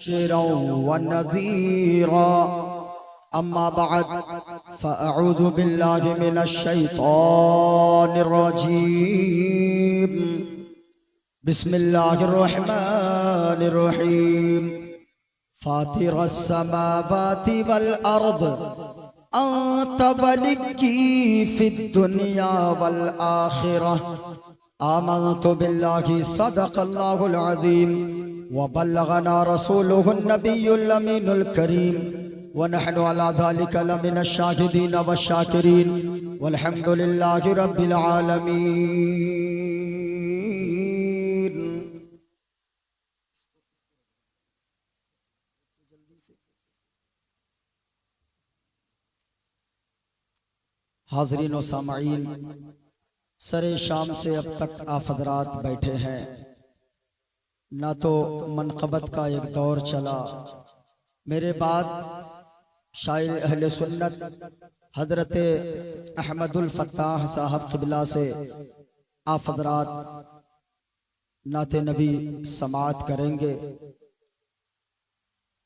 मुबश्शिरन व नज़ीरा। अम्मा बअद फ़अऊज़ु बिल्लाहि मिनश शैतानिर रजीम। बिस्मिल्लाहिर रहमानिर रहीम। फ़ातिरस समावाति वल अर्द अंत वलिय्यी फ़िद दुनिया वल आखिरह। आमनतु बिल्लाहि सदक़ल्लाहुल अज़ीम व बल्लगना रसूलुहुन नबियुल अमीनुल करीम व नहनु अला ज़ालिका लमिनश शाहिदीन व शाकिरीन वल्हम्दुलिल्लाहि रब्बिल आलमीन। हाज़रीन व सामईन, सरे शाम से अब तक आप हज़रात बैठे हैं। ना तो मनक़बत का एक दौर चला, मेरे बाद शायर अहले सुन्नत हज़रत अहमदुल फ़त्ताह साहब क़िबला से आप हज़रात नाते नबी समाअत करेंगे।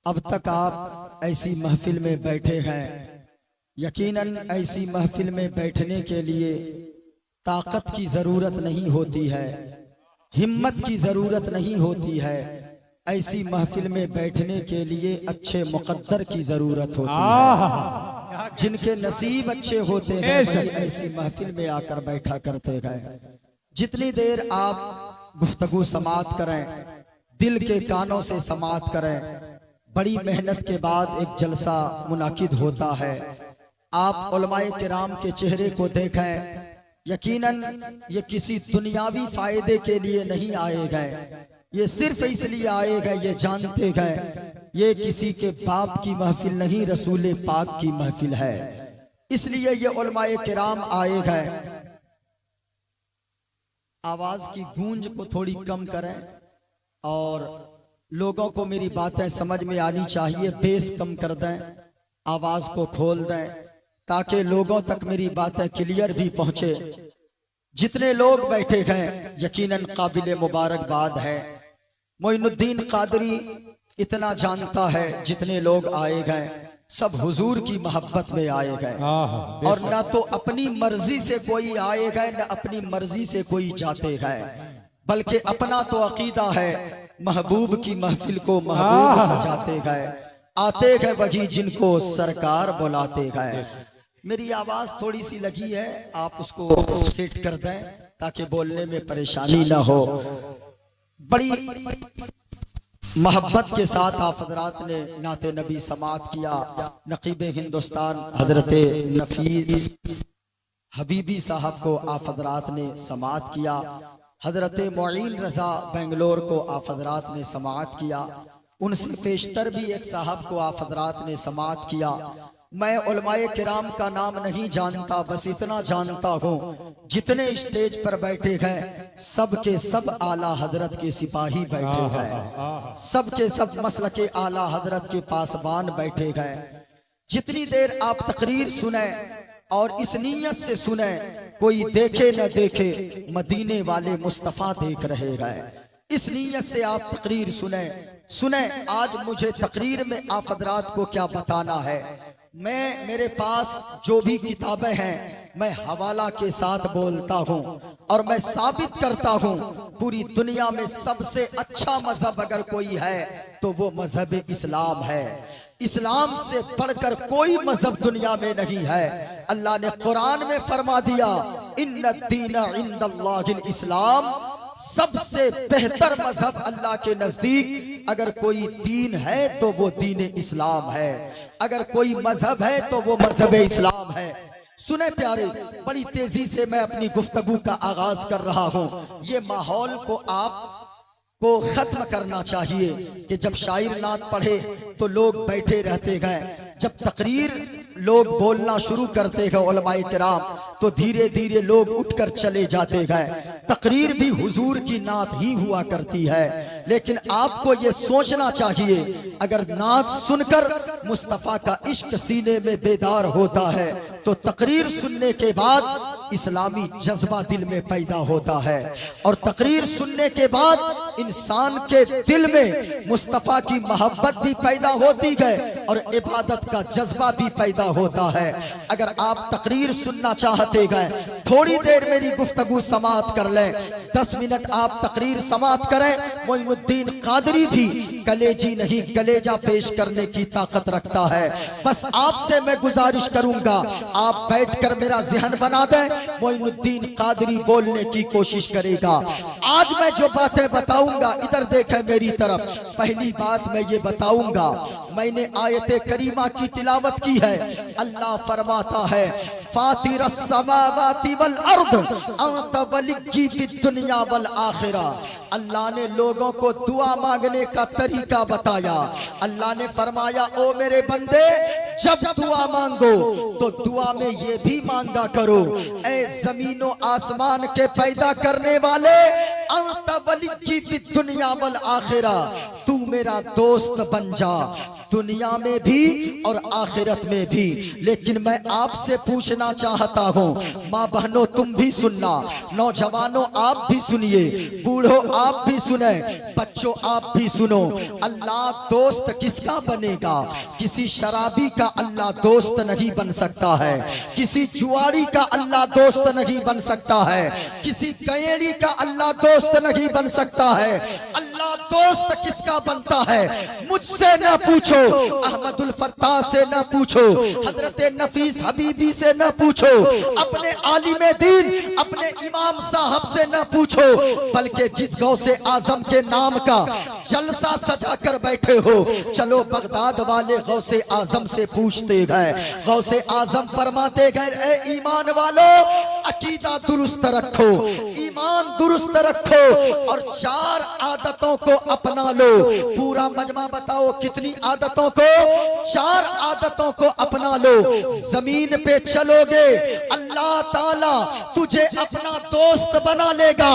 अब तक आप ऐसी महफिल में बैठे हैं। यकीनन ऐसी महफिल में बैठने के लिए ताकत की जरूरत नहीं होती है, हिम्मत की जरूरत नहीं होती है। ऐसी महफिल में बैठने के लिए अच्छे मुक़द्दर की जरूरत होती है। जिनके नसीब अच्छे होते हैं वही ऐसी महफिल में आकर बैठा करते हैं। जितनी देर आप गुफ्तगू समाअत करें, दिल के कानों से समाअत करें, बड़ी मेहनत के बाद एक जलसा मुनाकिद होता है। आप उलमाए किराम के चेहरे को देखें, यकीनन ये किसी दुनियावी फायदे के लिए नहीं आए गए, ये सिर्फ इसलिए आए गए, ये जानते गए ये किसी के बाप की महफिल नहीं, रसूल पाक की महफिल है। इसलिए ये उलमाए किराम आए गए। आवाज की गूंज को थोड़ी कम करें और लोगों को मेरी बातें समझ में आनी चाहिए। बेस कम कर दें, आवाज को खोल दें ताकि लोगों तक मेरी बातें क्लियर भी पहुंचे। जितने लोग बैठे हैं यकीनन काबिल मुबारकबाद है। मोइनुद्दीन कादरी इतना जानता है, जितने लोग आए गए सब हुजूर की मोहब्बत में आए गए, और ना तो अपनी मर्जी से कोई आए गए न अपनी मर्जी से कोई जाते गए, बल्कि अपना तो अकीदा है महबूब की महफिल को महबूब सजाते गए। आते गए वही जिनको सरकार बुलाते गए। मेरी आवाज थोड़ी सी लगी है, आप उसको सेट कर दें ताकि बोलने में परेशानी ना हो। बड़ी मोहब्बत के साथ आप हज़रात ने नाते नबी समाअत किया। नकीब हिंदुस्तान हजरत नफीस हबीबी साहब को आप हज़रात ने समाअत किया। हजरत मोइन रजा बेंगलोर को आप हज़रात ने समाअत किया। उनसे पेशतर भी एक साहब को आप हज़रात ने समाअत किया। मैं उलमाए किराम का नाम नहीं जानता, बस इतना जानता हूँ जितने स्टेज पर बैठे हैं सब के सब आला हजरत के सिपाही बैठे हैं, सब के सब मसलके आला हजरत के पासबान बैठे हैं। जितनी देर आप तकरीर सुने और इस नीयत से सुने, कोई देखे न देखे मदीने वाले मुस्तफ़ा देख रहे हैं, इस नीयत से आप तकरीर सुने। आज मुझे तकरीर में आप हज़रात को क्या बताना है। मेरे पास जो भी किताबें हैं मैं हवाला के साथ बोलता हूँ और मैं साबित करता हूँ पूरी दुनिया में सबसे अच्छा मजहब अगर कोई है तो वो मजहब इस्लाम है। इस्लाम से बढ़कर कोई मजहब दुनिया में नहीं है। अल्लाह ने कुरान में फरमा दिया, इन्नद्दीना इंदल्लाहिल इस्लाम, सबसे बेहतर मजहब अल्लाह के नजदीक अगर कोई दीन है तो वो दीन इस्लाम है। अगर कोई मजहब है तो वो मजहब इस्लाम है। सुने प्यारे, बड़ी तेजी से मैं अपनी गुफ्तगू का आगाज कर रहा हूँ। ये माहौल को आपको खत्म करना चाहिए कि जब शायर नात पढ़े तो लोग बैठे रहते गए, जब तकरीर लोग बोलना शुरू करते गए उलमाए किराम तो धीरे धीरे लोग उठकर चले जाते गए। तकरीर भी हुजूर की नात ही हुआ करती है, लेकिन आपको ये सोचना चाहिए अगर नात सुनकर मुस्तफ़ा का इश्क सीने में बेदार होता है तो तकरीर सुनने के बाद इस्लामी जज्बा दिल में पैदा होता है और तकरीर सुनने के बाद इंसान के दिल में मुस्तफ़ा की मोहब्बत भी पैदा होती है और इबादत का जज्बा भी पैदा होता है। अगर आप तकरीर सुनना चाहते हैं, थोड़ी देर मेरी गुफ्तगू समाअत कर लें, 10 मिनट आप तकरीर समाअत करें। मोइनुद्दीन कादरी भी कलेजी नहीं कलेजा पेश करने की ताकत रखता है। बस आपसे मैं गुजारिश करूंगा, आप बैठकर मेरा ज़हन बना दें, मोइनुद्दीन कादरी बोलने की कोशिश करेगा। आज मैं जो बातें बताऊंगा, इधर देखें मेरी तरफ। पहली बात मैं ये बताऊंगा, मैंने आयते करीमा की तिलावत की है। अल्लाह फरमाता है, फातिरस समावाति वल अर्द अंत वलिय्यी फिद दुनिया वल आखिरा। अल्लाह ने लोगों को दुआ मांगने का तरीका बताया। अल्लाह ने फरमाया, ओ मेरे बंदे, जब दुआ मांगो तो दुआ में ये भी मांगा करो, ऐ जमीनों आसमान के पैदा करने वाले, अंत वलिय्यी फिद दुनिया वल आखिरा, तू मेरा दोस्त बन जा दुनिया में भी और आखिरत में भी। लेकिन मैं आपसे पूछना चाहता हूँ, माँ बहनों तुम भी सुनना, नौजवानों आप भी सुनिए, बूढ़ों आप भी सुने, बच्चों आप भी सुनो। अल्लाह दोस्त किसका बनेगा? किसी शराबी का अल्लाह दोस्त नहीं बन सकता है, किसी जुआरी का अल्लाह दोस्त नहीं बन सकता है, किसी कयेड़ी का अल्लाह दोस्त नहीं बन सकता है। अल्लाह दोस्त किसका बनता है? मुझसे ना पूछो, अहमदुल फत्ताह से ना पूछो, हजरत नफीस हबीबी से ना पूछो, अपने आलिम दीन अपने इमाम साहब से ना पूछो, बल्कि जिस गौसे आजम के नाम का जलसा सजा कर बैठे हो, चलो बगदाद वाले गौसे आजम से पूछते गए। गौसे आजम फरमाते गए, ए ईमान वालों, अकीदा दुरुस्त रखो, ईमान दुरुस्त रखो और 4 आदतों को अपना लो। पूरा मजमा बताओ कितनी आदतों को? 4 आदतों को अपना लो। जमीन पे चलोगे, अल्लाह ताला तुझे अपना दोस्त बना लेगा।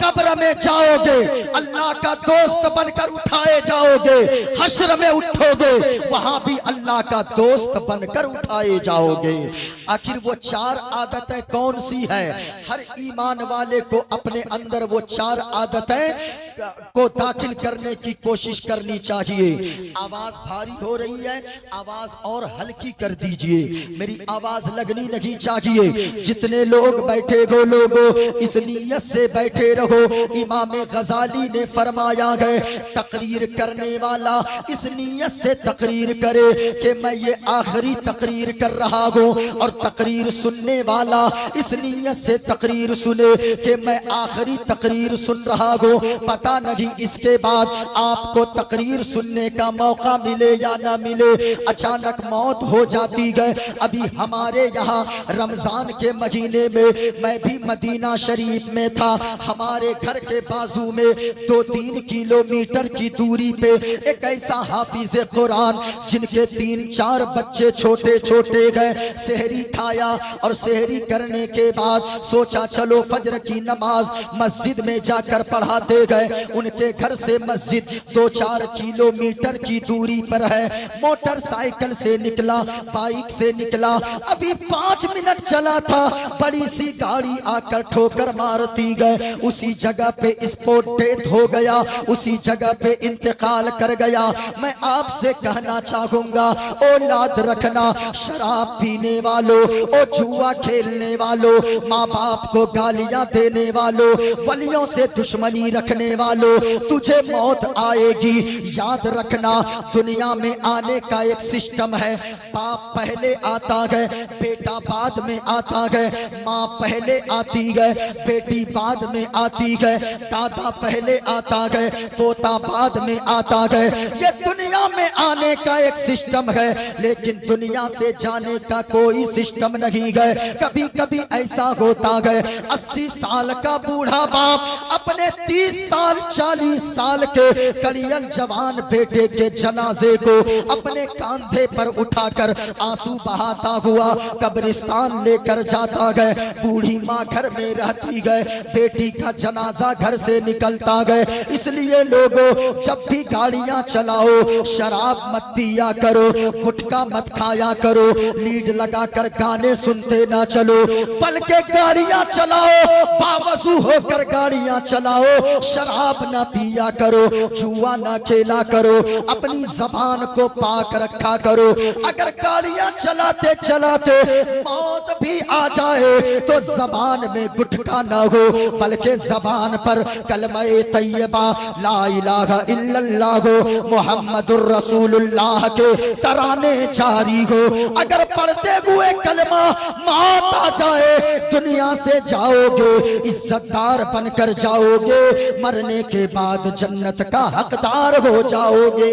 कब्र में जाओगे, अल्लाह का दोस्त बनकर उठाए जाओगे। हश्र में उठोगे, वहां भी अल्लाह का दोस्त बनकर उठाए जाओगे। आखिर वो 4 आदतें कौन सी है? हर ईमान वाले को अपने अंदर वो 4 आदतें को दाखिल करने की कोशिश करनी चाहिए। आवाज भारी हो रही है, आवाज और हल्की कर दीजिए, मेरी आवाज लगनी नहीं चाहिए। जितने लोग बैठे हो लोगो, इस नीयत से बैठे रहो। इमाम गजाली ने फरमाया है, तकरीर करने वाला इस नीयत से तकरीर करे कि मैं ये आखिरी तकरीर कर रहा हूँ, और तकरीर सुनने वाला इस नीयत से तकरीर सुने कि मैं आखिरी तकरीर सुन रहा हूँ। पता नहीं इसके बाद आपको तकरीर सुनने का मौका मिले या ना मिले, अचानक मौत हो जाती है। अभी हमारे यहाँ रमजान के महीने में मैं भी मदीना शरीफ में था। हमारे घर के बाजू में 2-3 किलोमीटर की दूरी पे एक ऐसा हाफिज कुरान, जिनके 3-4 बच्चे छोटे छोटे गए, सहरी खाया और सहरी करने के बाद सोचा चलो फजर की नमाज मस्जिद में जाकर पढ़ाते गए। उनके घर से मस्जिद 2-4 किलोमीटर की दूरी पर है। मोटरसाइकिल से निकला, बाइक से निकला, अभी 5 मिनट चला था, बड़ी सी गाड़ी आकर ठोकर मारती गए। उसी जगह पे स्पॉट डेथ हो गया, उसी जगह पे इंतकाल कर गया। मैं आपसे कहना चाहूंगा, औलाद रखना, शराब पीने वालों, ओ जुआ खेलने वालों, माँ बाप को गालियां देने वालों, वलियों से दुश्मनी रखने वालों, तुझे मौत आएगी। याद रखना, दुनिया में आने का एक सिस्टम है। बाप पहले आता है, बेटा बाद में आता है, माँ पहले आती है, बेटी बाद में आती है, दादा पहले आता है, पोता बाद में आता है। ये दुनिया में आने का एक सिस्टम है, लेकिन दुनिया से जाने का कोई सिस्टम नहीं है। कभी कभी ऐसा होता है, 80 साल का बूढ़ा बाप अपने 30 साल 40 साल के कड़ियल जवान बेटे के जनाजे को अपने कांधे पर उठाकर आंसू बहाता हुआ कब्रिस्तान लेकर जाता है। बूढ़ी माँ घर में रहती है, बेटी का जनाजा घर से निकलता है। इसलिए लोगों, जब भी गाड़ियां चलाओ, शराब मत पिया करो, गुटखा मत खाया करो, लीड लगाकर गाने सुनते ना चलो, बल्कि गाड़ियां चलाओ, बावजू होकर गाड़ियां चलाओ, शराब ना पिया करो, जुआ ना खेला करो, अपनी जबान को पाक रखा करो। अगर गाड़ियां चलाते चलाते मौत भी आ जाए तो जबान में गुटखा ना हो, बल्कि जबान पर कलमे तैयबा ला इलाहा इल्लल्लाह मुहम्मदुर रसूलुल्लाह के तराने जारी हो। अगर पढ़ते हुए कलमा मौत आ जाए, दुनिया से जाओगे इज्जतदार बनकर जाओगे, मरने के बाद जन्नत का हकदार हो जाओगे।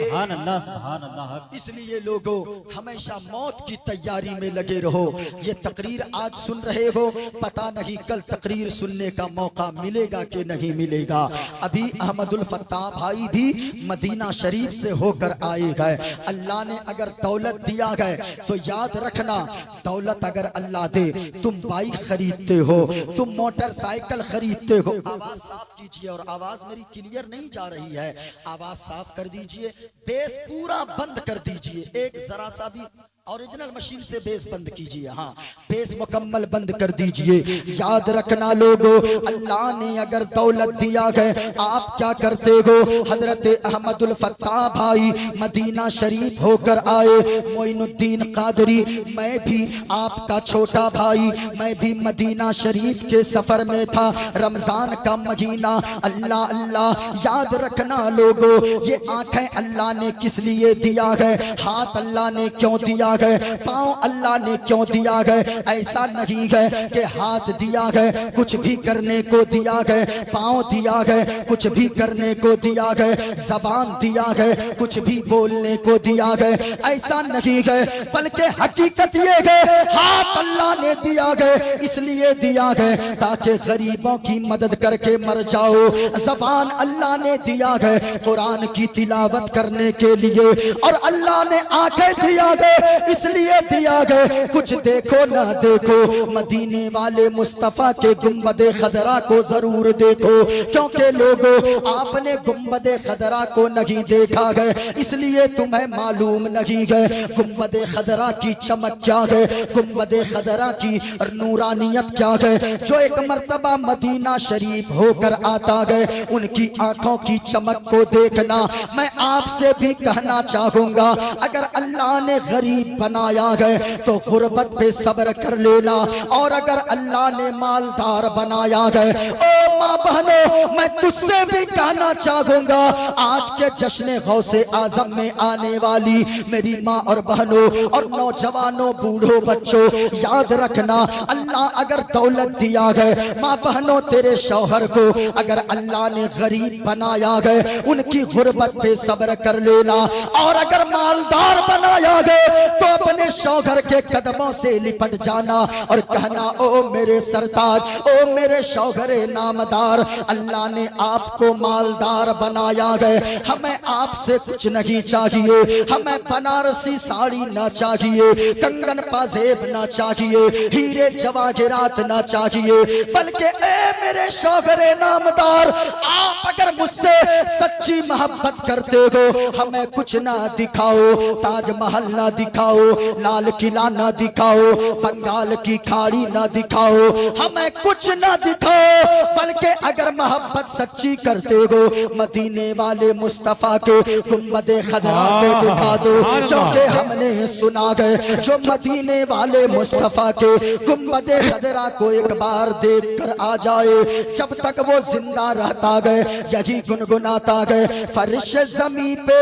सुभान अल्लाह, सुभान अल्लाह। इसलिए लोगों हमेशा मौत की तैयारी में लगे रहो। ये तकरीर आज सुन रहे हो, पता नहीं कल तकरीर सुनने का मौका मिलेगा कि नहीं मिलेगा। अभी अहमदुल फत्ताह भाई भी मदीना शरीफ से होकर आए गए। अल्लाह ने अगर दौलत दिया है तो याद रखना, दौलत अगर अल्लाह दे, तुम बाइक खरीदते हो, तुम मोटरसाइकिल खरीदते हो, आवाज साफ कीजिए और आवाज मेरी क्लियर नहीं जा रही है, आवाज साफ कर दीजिए, बेस पूरा बंद कर दीजिए, एक जरा सा भी ओरिजिनल मशीन से बेस बंद कीजिए, हाँ बेस मुकम्मल बंद कर दीजिए। याद रखना लोगों, अल्लाह ने अगर दौलत दिया है, आप क्या करते हो? हजरत अहमदुल फत्ताह भाई मदीना शरीफ होकर आए, मोइनुद्दीन कादरी, मैं भी आपका छोटा भाई, मैं भी मदीना शरीफ के सफर में था, रमजान का महीना, अल्लाह अल्लाह। याद रखना लोगों, ये आंखें अल्लाह ने किस लिए दिया है, हाथ अल्लाह ने क्यों दिया है, पांव अल्लाह ने क्यों दिया है? ऐसा नहीं है कि हाथ दिया है कुछ भी करने को दिया है, पांव दिया है कुछ भी करने को दिया है, जबान दिया है कुछ भी बोलने को दिया है, ऐसा नहीं है, बल्कि हकीकत ये है हाथ अल्लाह ने दिया है, इसलिए दिया है ताकि गरीबों की मदद करके मर जाओ। जबान अल्लाह ने दिया है कुरान की तिलावत करने के लिए, और अल्लाह ने आंखें दिया है इसलिए दिया गए, कुछ देखो ना देखो, मदीने वाले मुस्तफा के गुंबदे खदरा को जरूर देखो, क्योंकि लोगों आपने गुंबदे खदरा को नहीं देखा है, इसलिए तुम्हें मालूम नहीं है गुंबदे खदरा की चमक क्या है, गुंबदे खदरा की नूरानियत क्या है। जो एक मर्तबा मदीना शरीफ होकर आता है, उनकी आंखों की चमक को देखना। मैं आपसे भी कहना चाहूंगा, अगर अल्लाह ने गरीब बनाया है तो गुर्बत पे सब्र कर लेना, और अगर अल्लाह ने मालदार बनाया है, ओ माँ बहनों, मैं तुझसे भी कहना चाहूंगा, आज के जश्न गौसे आजम में आने वाली मेरी माँ और बहनों और नौजवानों, बूढ़ों, बच्चों, याद रखना, अल्लाह अगर दौलत दिया है, माँ बहनों तेरे शौहर को अगर अल्लाह ने गरीब बनाया है, उनकी गुर्बत पे सब्र कर लेना, और अगर मालदार बनाया है तो अपने शौहर के कदमों से लिपट जाना और कहना, ओ मेरे सरताज, ओ मेरे शौहर नामदार, अल्लाह ने आपको मालदार बनाया है, हमें आपसे कुछ नहीं चाहिए, हमें बनारसी साड़ी ना चाहिए, कंगन पाजेब ना चाहिए, हीरे जवाहरात ना चाहिए, बल्कि ए मेरे शौहर नामदार, आप अगर मुझसे सच्ची मोहब्बत करते हो, हमें कुछ ना दिखाओ, ताजमहल ना दिखाओ, लाल किला ना दिखाओ, बंगाल की खाड़ी ना दिखाओ, हमें कुछ ना दिखाओ, बल्कि अगर मोहब्बत सच्ची करते हो, मदीने वाले मुस्तफा के गुंबदे खदरा को दिखा दो, क्योंकि हमने सुना है जो मदीने वाले मुस्तफा के गुंबदे खदरा को एक बार देख कर आ जाए, जब तक वो जिंदा रहता गए यही गुनगुनाता गए, फर्श जमी पे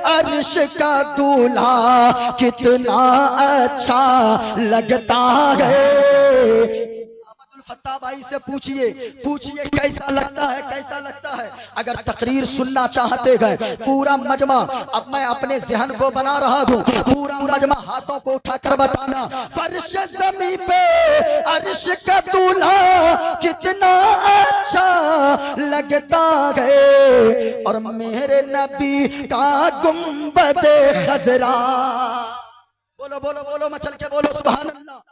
अर्श का दूल्हा कितना अच्छा लगता है। फत्ताह भाई से पूछिए, पूछिए कैसा लगता है, कैसा लगता है। अगर तकरीर सुनना चाहते हैं पूरा मजमा, अब मैं अपने जहन को बना रहा हूँ, पूरा मजमा हाथों को उठाकर बताना, फर्श ज़मीं पे अर्श का दूल्हा कितना अच्छा लगता है, और मेरे नबी का गुंबद खजरा, बोलो बोलो बोलो मचल के बोलो सुभान अल्लाह,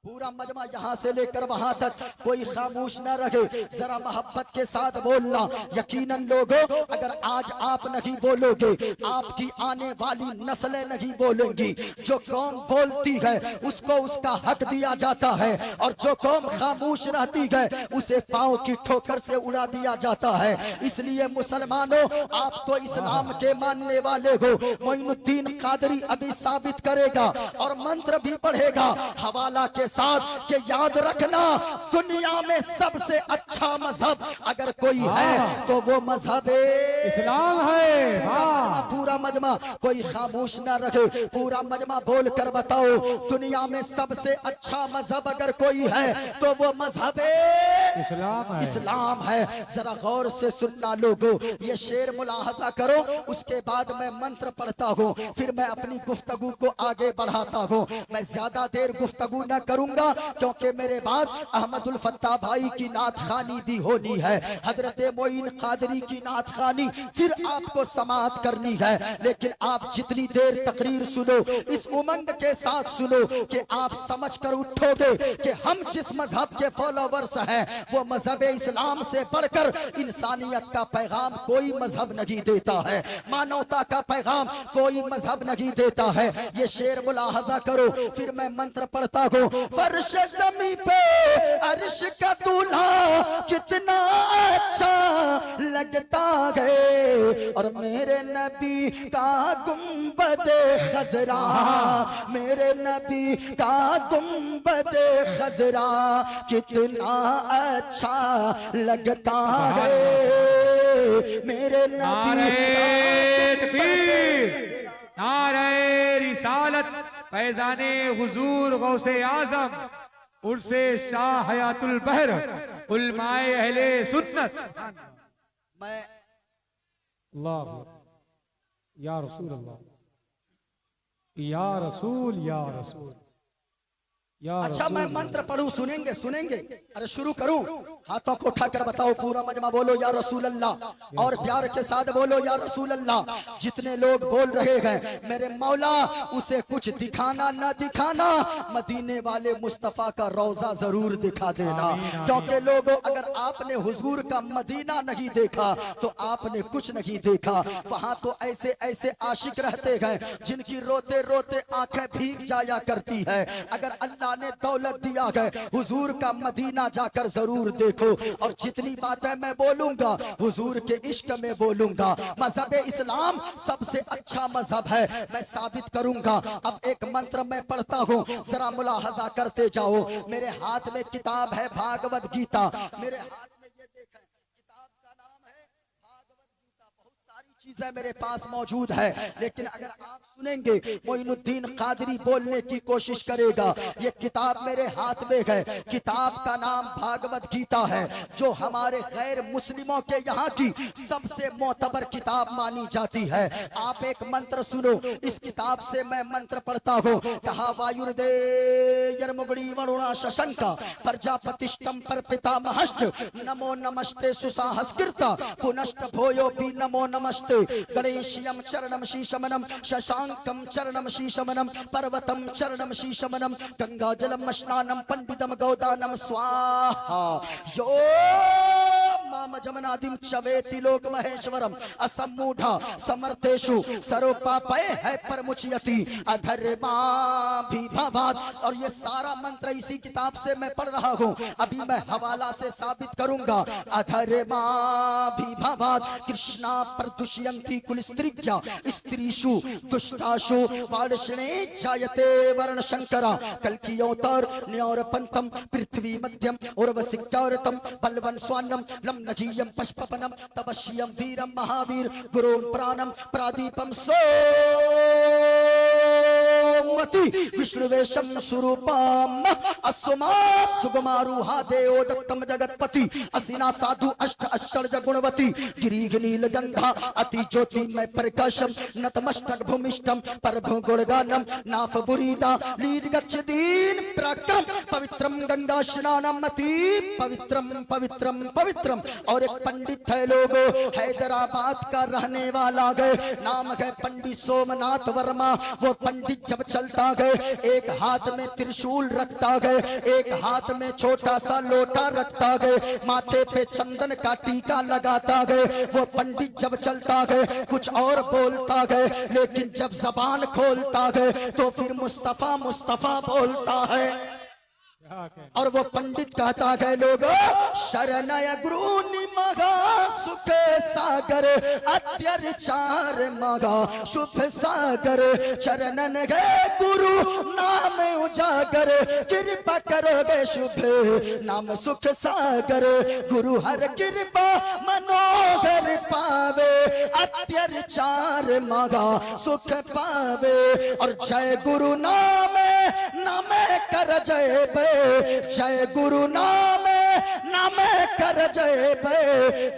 पूरा मजमा यहाँ से लेकर वहां तक कोई खामोश न रहे, जरा मोहब्बत के साथ बोलना। यकीनन लोगों, अगर आज आप नहीं बोलोगे, आपकी आने वाली नस्लें नहीं बोलेंगी। जो कौम बोलती है उसको उसका हक दिया जाता है, और जो कौम खामोश रहती है उसे पांव की ठोकर से उड़ा दिया जाता है। इसलिए मुसलमानों, आप तो इस्लाम के मानने वाले हो। मोइनुद्दीन कादरी अभी साबित करेगा और मंत्र भी पढ़ेगा हवाला के साथ कि याद रखना, दुनिया में सबसे अच्छा मजहब अगर कोई है तो वो मजहब इस्लाम है। पूरा मजमा कोई खामोश ना रखे, पूरा मजमा बोल कर बताओ, दुनिया में सबसे अच्छा मजहब अगर कोई है तो वो मजहब इस्लाम है। जरा गौर से सुनना लोगों, ये शेर मुलाहजा करो, उसके बाद मैं मंत्र पढ़ता हूँ, फिर मैं अपनी गुफ्तगू को आगे बढ़ाता हूँ। मैं ज्यादा देर गुफ्तगू न करूंगा क्योंकि मेरे बाद अहमदुल फत्ता भाई की नात खानी भी होनी है, हजरत मोइन कादरी की नात खानी फिर आपको समाअत करनी है। लेकिन आप जितनी देर तकरीर सुनो, इस उमंग के साथ सुनो कि आप समझ कर उठोगे कि हम जिस मजहब के फॉलोवर्स हैं वो मजहब इस्लाम से बढ़कर इंसानियत का पैगाम कोई मजहब नहीं देता है, मानवता का पैगाम कोई मजहब नहीं देता है। ये शेर मुलाहजा करो, फिर मैं मंत्र पढ़ता हूँ। फर्श ज़मीं पे अर्श का दूल्हा कितना अच्छा लगता है, और मेरे नबी का गुंबदे खजरा, मेरे नबी का गुंबदे खजरा कितना अच्छा लगता है, मेरे नबी नारे रिसालत फैजाने हुजूर गौसे आजम उर्से शाह हयातुल बहर उलमाए अहले सुन्नत। मैं अल्लाह या रसूल अल्लाह, या रसूल, या रसूल, या अच्छा रसूल। मैं मंत्र पढ़ूं, सुनेंगे सुनेंगे? अरे शुरू करूं? हाथों को उठाकर बताओ, पूरा मजमा बोलो या रसूल अल्लाह, और प्यार के साथ बोलो या रसूल अल्लाह। जितने लोग बोल रहे हैं मेरे मौला उसे कुछ दिखाना ना दिखाना, मदीने वाले मुस्तफा का रोजा जरूर दिखा देना। क्योंकि लोगों, अगर आपने हुजूर का मदीना नहीं देखा तो आपने कुछ नहीं देखा। वहां तो ऐसे ऐसे आशिक रहते हैं जिनकी रोते रोते आंखें भीग जाया करती है। अगर अल्लाह ने दौलत दिया है, हुजूर का मदीना जाकर जरूर देखो। और जितनी बातें मैं बोलूंगा हुजूर के इश्क में बोलूंगा। मजहब इस्लाम सबसे अच्छा मजहब है, मैं साबित करूंगा। अब एक मंत्र मैं पढ़ता हूँ, जरा मुलाहजा करते जाओ। मेरे हाथ में किताब है भागवत गीता, मेरे हाथ में ये देखें, किताब का नाम है भागवत गीता। बहुत सारी चीजें मेरे पास मौजूद है, लेकिन अगर आप सुनेंगे मोइनुद्दीन कादरी बोलने की कोशिश करेगा। ये किताब मेरे हाथ में है, किताब का नाम भागवत गीता है, जो हमारे गैर मुस्लिमों के यहाँ की सबसे मोतबर किताब मानी जाती है। आप एक मंत्र सुनो, इस किताब से मैं मंत्र पढ़ता हूँ। कहा वायुर्दे यर्मुगड़ी वरुणा शशंका प्रजापतिष्टम पर पिता महष्ट, नमो नमस्ते सुसाहस्कृता पुनष्ट भोयो भी नमो नमस्ते। गणेशियम चरणम शीशमनम शशांकम चरणम शीशमनम पर्वतम चरणम शीशमनम गंगाजलम स्नानम पंडितम गौदानम स्वाहा। यो माम जमनादिम चवेति लोक महेश्वरम असम्मूढ़ा समर्थेषु सरोपापय है परमुच्यति अधर्मा भी भवात। और ये सारा मंत्र इसी किताब से मैं पढ़ रहा हूँ, अभी मैं हवाला से साबित करूंगा। अधर्मा भी भवात कृष्णा प्रदुष्यन्ति कुलस्त्रिज्ञा स्त्रीषु दुष्टाशु वार्ष्णे जायते वर्ण शंकरा कल्कि अवतार न्योरपंतम पृथ्वी मध्यम उर्वशिक्यारतम बलवन स्वान्नम लम नजीयम पशपनम तपस्यम वीरम महावीर गुरुं प्राणम प्रादीपम सोमति विष्णुवेशम स्वरूपम असुमा सुगमारूहा देव दत्तम जगतपति असिना साधु अष्ट अष्टर्ज गुणवती गिरीह नील गंधा अति ज्योति में प्रकाशम नतमस्तक भूमिष्ठम परभु गुणगानम नाफ बुरीदा लीड गच्छदीन प्रक्रम पवित्रम गंगा स्नानम अति पवित्रम पवित्रम पवित्रम। और एक पंडित है लोगो, हैदराबाद का रहने वाला है, नाम है पंडित सोमनाथ वर्मा। वो पंडित जब चलते चलता गए, एक हाथ में त्रिशूल रखता गए, एक हाथ में छोटा सा लोटा रखता गए, माथे पे चंदन का टीका लगाता गए। वो पंडित जब चलता गए कुछ और बोलता गए, लेकिन जब जबान खोलता गए तो फिर मुस्तफा मुस्तफा बोलता है। और वो पंडित कहता है लोगो शरणय गुरु मगा सुख सागर अत्याचार मगा शुभ सागर चरणन गए गुरु नाम उजागर कृपा करोगे शुभ नाम सुख सागर गुरु हर कृपा मनोहर पावे अत्याचार मगा सुख पावे। और जय गुरु नाम नाम कर जय बे, जय गुरु नाम नाम कर जय बे,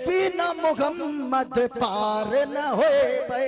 बिना मुहम्मद पार न होए बे।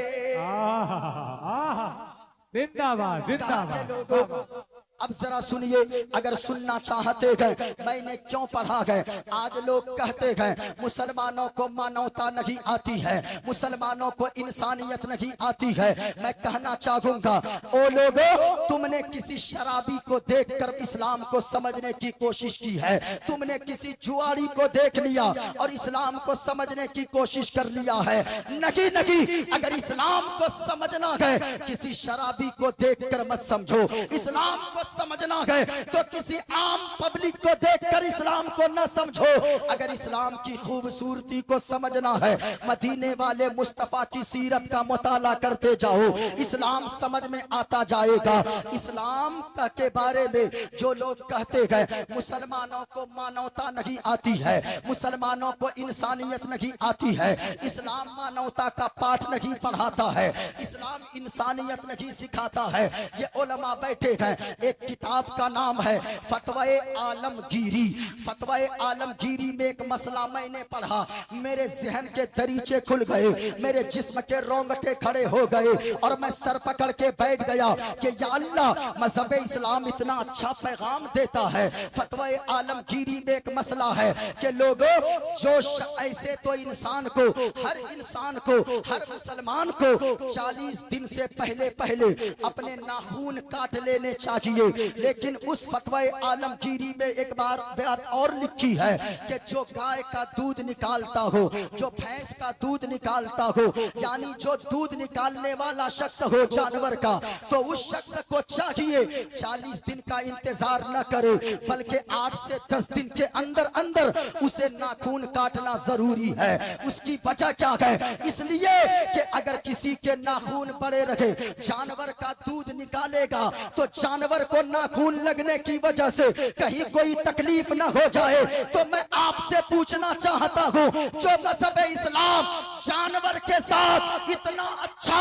जिंदाबाद जिंदाबाद। अब जरा सुनिए, अगर सुनना चाहते हैं मैंने क्यों पढ़ा गए। आज लोग कहते हैं मुसलमानों को मानवता नहीं आती है, मुसलमानों को इंसानियत नहीं आती है। मैं कहना चाहूंगा ओ लोगों, तुमने किसी शराबी को देखकर इस्लाम को समझने की कोशिश की है, तुमने किसी जुआरी को देख लिया और इस्लाम को समझने की कोशिश कर लिया है। नहीं नहीं, अगर इस्लाम को समझना है किसी शराबी को देखकर मत समझो, इस्लाम को समझना है तो किसी आम पब्लिक को देखकर इस्लाम को न समझो। अगर इस्लाम की खूबसूरती को समझना है मदीने वाले मुस्तफा की सीरत का मुताला करते जाओ, इस्लाम समझ में आता जाएगा। इस्लाम का के बारे में जो लोग कहते हैं मुसलमानों को मानवता नहीं आती है, मुसलमानों को इंसानियत नहीं आती है, इस्लाम मानवता का पाठ नहीं पढ़ाता है, इस्लाम इंसानियत नहीं सिखाता है, ये उलमा बैठे हैं। एक किताब का नाम है फतवाए आलमगीरी। फतवाए आलमगीरी में एक मसला मैंने पढ़ा, मेरे जहन के दरीचे खुल गए, मेरे जिस्म के रोंगटे खड़े हो गए और मैं सर पकड़ के बैठ गया कि या अल्लाह, मजहब इस्लाम इतना अच्छा पैगाम देता है। फतवाए आलमगीरी में एक मसला है कि लोगों जो ऐसे तो इंसान को, हर इंसान को, हर मुसलमान को 40 दिन से पहले पहले अपने नाखून काट लेने चाहिए, लेकिन उस फतवा आलमगीरी में एक बात और लिखी है कि जो गाय का दूध निकालता हो, जो भैंस का दूध निकालता हो, यानी जो दूध निकालने वाला शख्स हो जानवर का, तो उस शख्स को चाहिए 40 दिन का इंतजार न करे, बल्कि 8 से 10 दिन के अंदर अंदर उसे नाखून काटना जरूरी है। उसकी वजह क्या है? इसलिए कि अगर किसी के नाखून बड़े रहे, जानवर का दूध निकालेगा तो जानवर को नाखून लगने की वजह से कहीं कोई तकलीफ ना हो जाए। तो मैं आपसे पूछना चाहता हूँ, जो मजहब इस्लाम जानवर के साथ इतना अच्छा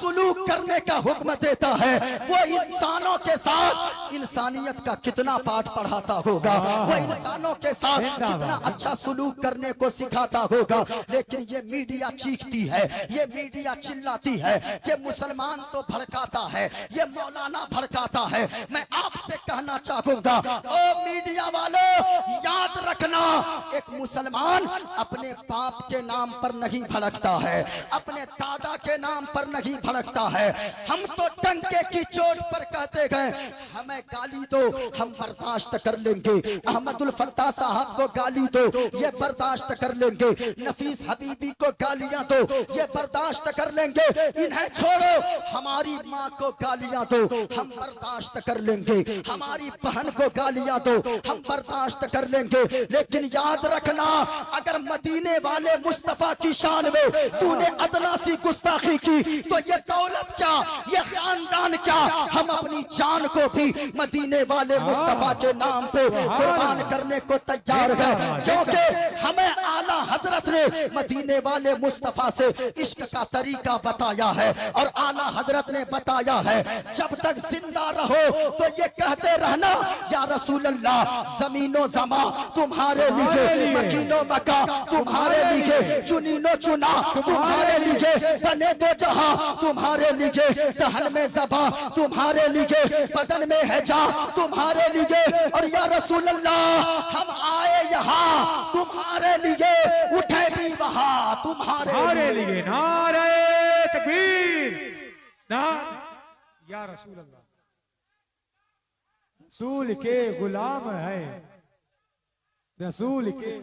सुलूक करने का हुक्म देता है, वो इंसानों के साथ इंसानियत का कितना पाठ पढ़ाता होगा, वो इंसानों के साथ कितना अच्छा सुलूक करने को सिखाता होगा। लेकिन ये मीडिया चीखती है, ये मीडिया चिल्लाती है कि मुसलमान तो भड़काता है, ये मौलाना भड़काता है। मैं आपसे कहना चाहूंगा, ओ मीडिया वालों, याद रखना, एक मुसलमान अपने बाप के नाम पर नहीं भड़कता है, अपने दादा के नाम पर नहीं भड़कता है। हम तो टंके की चोट पर कहते गए, हमें गाली दो हम बर्दाश्त कर लेंगे, अहमदुल फत्ताह साहब को गाली दो ये बर्दाश्त कर लेंगे, नफीस हबीबी को गालियां दो ये बर्दाश्त कर लेंगे, इन्हें छोड़ो हमारी माँ को गालियां दो हम बर्दाश्त कर लेंगे, हमारी बहन को गालियां दो हम बर्दाश्त कर लेंगे। लेकिन याद रखना, अगर मदीने वाले मुस्तफा की शान में तूने अदना सी गुस्ताखी की तो ये दौलत क्या, ये खानदान क्या, हम अपनी जान को भी मदीने वाले मुस्तफा के नाम पे कुर्बान करने को तैयार है, क्योंकि हमें आला हजरत ने मदीने वाले मुस्तफा से इश्क का तरीका बताया है। और आला हजरत ने बताया है, जब तक जिंदा रहो तो ये कहते रहना, या रसूल अल्लाह, जमीनो जमा तुम्हारे लिए, मकीनो मका तुम्हारे लिए, चुनीनो चुना तुम्हारे लिए, बने दो जहां तुम्हारे लिए, दहन में ज़बा तुम्हारे लिए, बदन में है जा तुम्हारे लिए। और या रसूल अल्लाह, हम आए यहाँ तुम्हारे लिए, उठे भी वहां तुम्हारे लिए। नारे तकबीर, ना या रसूल अल्लाह। रसूल के गुलाम है, रसूल के